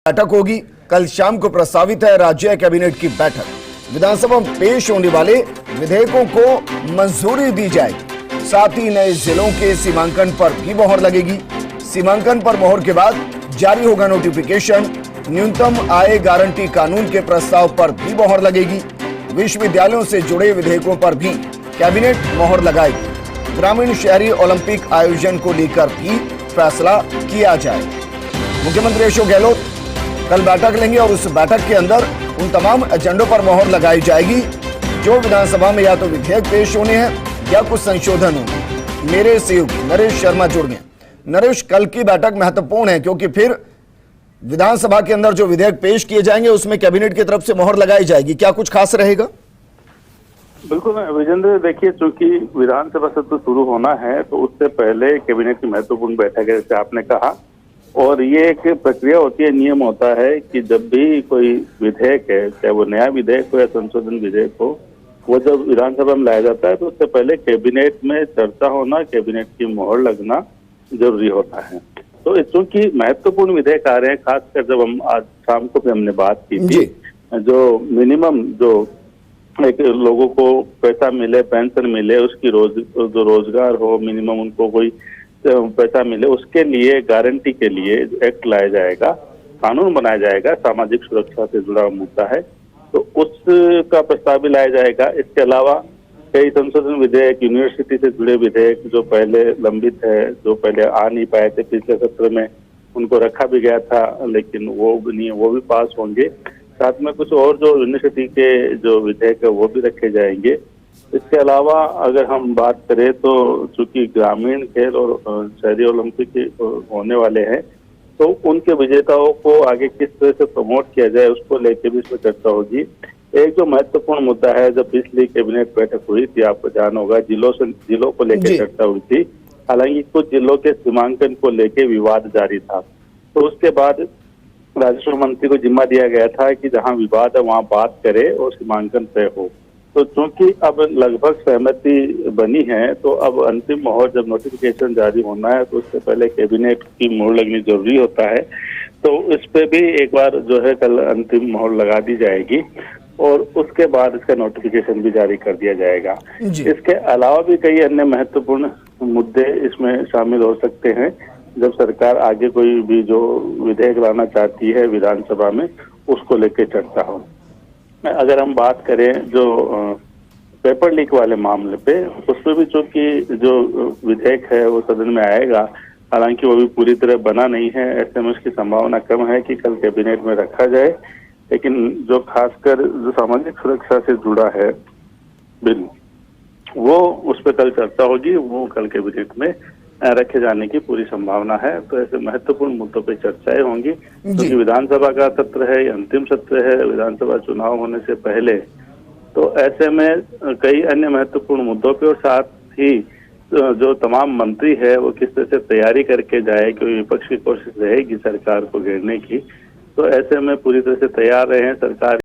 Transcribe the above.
बैठक होगी। कल शाम को प्रस्तावित है राज्य कैबिनेट की बैठक। विधानसभा में पेश होने वाले विधेयकों को मंजूरी दी जाएगी। साथ ही नए जिलों के सीमांकन पर भी मोहर लगेगी। सीमांकन पर मोहर के बाद जारी होगा नोटिफिकेशन। न्यूनतम आय गारंटी कानून के प्रस्ताव पर भी मोहर लगेगी। विश्वविद्यालयों से जुड़े विधेयकों पर भी कैबिनेट मोहर लगाएगी। ग्रामीण शहरी ओलंपिक आयोजन को लेकर भी फैसला किया जाएगा। मुख्यमंत्री अशोक गहलोत कल बैठक लेंगे और उस बैठक के अंदर उन तमाम एजेंडों पर मोहर लगाई जाएगी जो विधानसभा में या तो विधेयक पेश होने हैं या कुछ संशोधन होंगे। मेरे सहयोगी नरेश शर्मा जुड़ गए। नरेश, कल की बैठक महत्वपूर्ण है क्योंकि फिर विधानसभा के अंदर जो विधेयक पेश किए जाएंगे उसमें कैबिनेट की तरफ से मोहर लगाई जाएगी। क्या कुछ खास रहेगा? बिल्कुल विजेंद्र, देखिए, चूंकि विधानसभा सत्र शुरू होना है तो उससे पहले कैबिनेट की महत्वपूर्ण बैठक है, जैसे आपने कहा। और ये एक प्रक्रिया होती है, नियम होता है कि जब भी कोई विधेयक है, चाहे वो नया विधेयक हो या संशोधन विधेयक हो, वो जब विधानसभा में लाया जाता है तो उससे पहले कैबिनेट में चर्चा होना, कैबिनेट की मोहर लगना जरूरी होता है। तो चूंकि महत्वपूर्ण विधेयक आ रहे हैं, खासकर जब हम आज शाम को भी हमने बात की थी, जो मिनिमम जो एक लोगों को पैसा मिले, पेंशन मिले, उसकी जो रोजगार हो, मिनिमम उनको कोई पैसा मिले, उसके लिए गारंटी के लिए एक्ट लाया जाएगा, कानून बनाया जाएगा। सामाजिक सुरक्षा से जुड़ा मुद्दा है तो उसका प्रस्ताव भी लाया जाएगा। इसके अलावा कई संशोधन विधेयक, यूनिवर्सिटी से जुड़े विधेयक जो पहले लंबित है, जो पहले आ नहीं पाए थे पिछले सत्र में, उनको रखा भी गया था लेकिन वो भी पास होंगे। साथ में कुछ और जो यूनिवर्सिटी के जो विधेयक है वो भी रखे जाएंगे। इसके अलावा अगर हम बात करें तो चूंकि ग्रामीण खेल और शहरी ओलंपिक होने वाले हैं तो उनके विजेताओं को आगे किस तरह से प्रमोट किया जाए उसको लेकर भी इसमें चर्चा होगी। एक जो महत्वपूर्ण मुद्दा है, जब पिछली कैबिनेट बैठक हुई थी, आपको ध्यान होगा, जिलों को लेकर चर्चा हुई थी। हालांकि कुछ जिलों के सीमांकन को लेकर विवाद जारी था, तो उसके बाद राजस्व मंत्री को जिम्मा दिया गया था कि जहां विवाद है वहां बात करे और सीमांकन तय हो। तो चूंकि अब लगभग सहमति बनी है तो अब अंतिम मोहर जब नोटिफिकेशन जारी होना है तो उससे पहले कैबिनेट की मोहर लगनी जरूरी होता है। तो इस पे भी एक बार जो है कल अंतिम मोहर लगा दी जाएगी और उसके बाद इसका नोटिफिकेशन भी जारी कर दिया जाएगा। इसके अलावा भी कई अन्य महत्वपूर्ण मुद्दे इसमें शामिल हो सकते हैं जब सरकार आगे कोई भी जो विधेयक लाना चाहती है विधानसभा में, उसको लेकर चर्चा हो। अगर हम बात करें जो पेपर लीक वाले मामले पे, उसमें भी चूंकि जो विधेयक है वो सदन में आएगा, हालांकि वो भी पूरी तरह बना नहीं है, ऐसे में उसकी संभावना कम है कि कल कैबिनेट में रखा जाए। लेकिन जो खासकर जो सामाजिक सुरक्षा से जुड़ा है बिल, वो उस पर कल चर्चा होगी, वो कल कैबिनेट में रखे जाने की पूरी संभावना है। तो ऐसे महत्वपूर्ण मुद्दों पे चर्चाएं होंगी क्योंकि विधानसभा का सत्र है, अंतिम सत्र है विधानसभा चुनाव होने से पहले। तो ऐसे में कई अन्य महत्वपूर्ण मुद्दों पे और साथ ही जो तमाम मंत्री है वो किस तरह से तैयारी करके जाए, क्योंकि विपक्ष की कोशिश रहेगी सरकार को घेरने की। तो ऐसे में पूरी तरह से तैयार रहे सरकार।